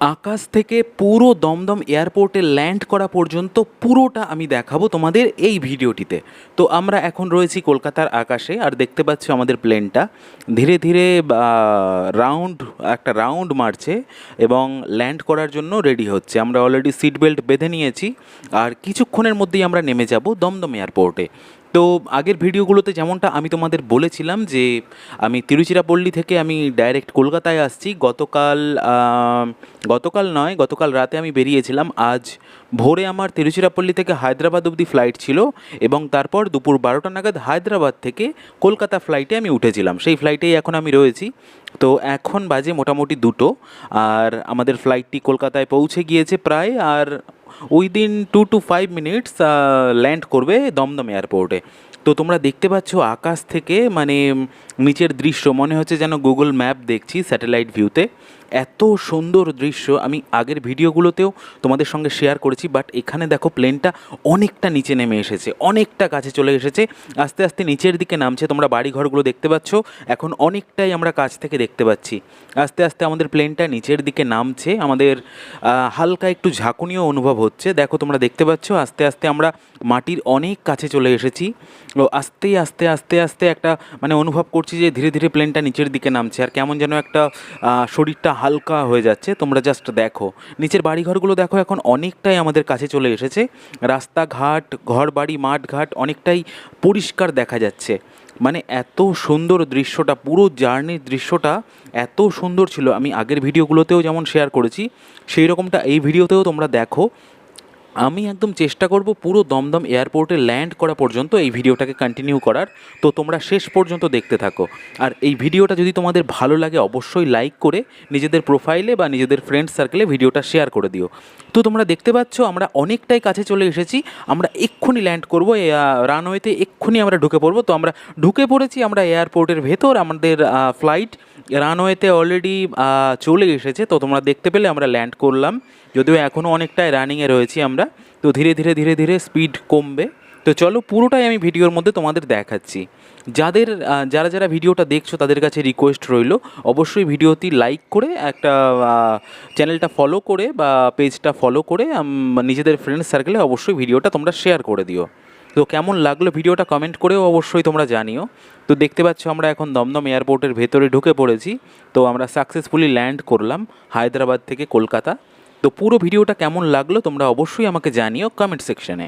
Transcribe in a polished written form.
আকাশ থেকে পুরো দমদম এয়ারপোর্টে ল্যান্ড করা পর্যন্ত পুরোটা আমি দেখাবো তোমাদের এই ভিডিওটিতে। তো আমরা এখন রয়েছি কলকাতার আকাশে, আর দেখতে পাচ্ছ আমাদের প্লেনটা ধীরে ধীরে একটা রাউন্ড মারছে এবং ল্যান্ড করার জন্য রেডি হচ্ছে। আমরা অলরেডি সিট বেল্ট বেঁধে নিয়েছি, আর কিছুক্ষণের মধ্যেই আমরা নেমে যাব দমদম এয়ারপোর্টে। তো আগের ভিডিওগুলোতে যেমনটা আমি তোমাদের বলেছিলাম যে আমি তিরুচিরাপল্লী থেকে আমি ডাইরেক্ট কলকাতায় আসছি। গতকাল রাতে আমি বেরিয়েছিলাম। আজ ভোরে আমার তিরুচিরাপল্লী থেকে হায়দ্রাবাদ অবধি ফ্লাইট ছিল, এবং তারপর দুপুর 12টা নাগাদ হায়দ্রাবাদ থেকে কলকাতা ফ্লাইটে আমি উঠেছিলাম। সেই ফ্লাইটেই এখন আমি রয়েছি। তো এখন বাজে মোটামুটি 2টো, আর আমাদের ফ্লাইটটি কলকাতায় পৌঁছে গিয়েছে প্রায়, আর উইদিন 2 to 5 মিনিটস ল্যান্ড করবে দমদম এয়ারপোর্টে। তো তোমরা দেখতে পাচ্ছ আকাশ থেকে মানে নিচের দৃশ্য মনে হচ্ছে যেন গুগল ম্যাপ দেখছি স্যাটেলাইট ভিউতে। এত সুন্দর দৃশ্য আমি আগের ভিডিওগুলোতেও তোমাদের সঙ্গে শেয়ার করেছি, বাট এখানে দেখো প্লেনটা অনেকটা নিচে নেমে এসেছে, অনেকটা কাছে চলে এসেছে, আস্তে আস্তে নিচের দিকে নামছে। তোমরা বাড়িঘরগুলো দেখতে পাচ্ছ, এখন অনেকটাই আমরা কাছ থেকে দেখতে পাচ্ছি। আস্তে আস্তে আমাদের প্লেনটা নিচের দিকে নামছে, আমাদের হালকা একটু ঝাঁকুনিও অনুভব হচ্ছে। দেখো তোমরা দেখতে পাচ্ছ আস্তে আস্তে আমরা মাটির অনেক কাছে চলে এসেছি। ও আস্তে আস্তে আস্তে আস্তে একটা মানে অনুভব করছি যে ধীরে ধীরে প্লেনটা নিচের দিকে নামছে, আর কেমন যেন একটা শরীরটা হালকা হয়ে যাচ্ছে। তোমরা জাস্ট দেখো নিচের বাড়িঘরগুলো দেখো, এখন অনেকটাই আমাদের কাছে চলে এসেছে। রাস্তাঘাট, ঘর বাড়ি, মাঠঘাট অনেকটাই পরিষ্কার দেখা যাচ্ছে। মানে এত সুন্দর দৃশ্যটা, পুরো জার্নির দৃশ্যটা এত সুন্দর ছিল। আমি আগের ভিডিওগুলোতেও যেমন শেয়ার করেছি, সেই রকমটা এই ভিডিওতেও তোমরা দেখো। আমি একদম চেষ্টা করব পুরো দমদম এয়ারপোর্টে ল্যান্ড করা পর্যন্ত এই ভিডিওটাকে কন্টিনিউ করার। তো তোমরা শেষ পর্যন্ত দেখতে থাকো। আর এই ভিডিওটা যদি তোমাদের ভালো লাগে অবশ্যই লাইক করে নিজেদের প্রোফাইলে বা নিজেদের ফ্রেন্ড সার্কেলে ভিডিওটা শেয়ার করে দিও। তো তোমরা দেখতে পাচ্ছ আমরা অনেকটাই কাছে চলে এসেছি। আমরা এক্ষুনি ল্যান্ড করবো রানওয়েতে, এক্ষুনি আমরা ঢুকে পড়বো। তো আমরা ঢুকে পড়েছি, আমরা এয়ারপোর্টের ভেতর। আমাদের ফ্লাইট রানওয়েতে অলরেডি চলে এসেছে। তো তোমরা দেখতে পেলে আমরা ল্যান্ড করলাম, যদিও এখনও অনেকটাই রানিংয়ে রয়েছি আমরা। তো ধীরে ধীরে ধীরে ধীরে স্পিড কমবে। তো চলো পুরোটাই আমি ভিডিওর মধ্যে তোমাদের দেখাচ্ছি। যারা যারা ভিডিওটা দেখছো তাদের কাছে রিকোয়েস্ট রইল, অবশ্যই ভিডিওটি লাইক করে একটা চ্যানেলটা ফলো করে বা পেজটা ফলো করে নিজেদের ফ্রেন্ড সার্কেলে অবশ্যই ভিডিওটা তোমরা শেয়ার করে দিও। তো কেমন লাগলো ভিডিওটা কমেন্ট করেও অবশ্যই তোমরা জানিও। তো দেখতে পাচ্ছ আমরা এখন দমদম এয়ারপোর্টের ভেতরে ঢুকে পড়েছি। তো আমরা সাকসেসফুলি ল্যান্ড করলাম হায়দ্রাবাদ থেকে কলকাতা। তো পুরো ভিডিওটা কেমন লাগলো তোমরা অবশ্যই আমাকে জানিও কমেন্ট সেকশনে।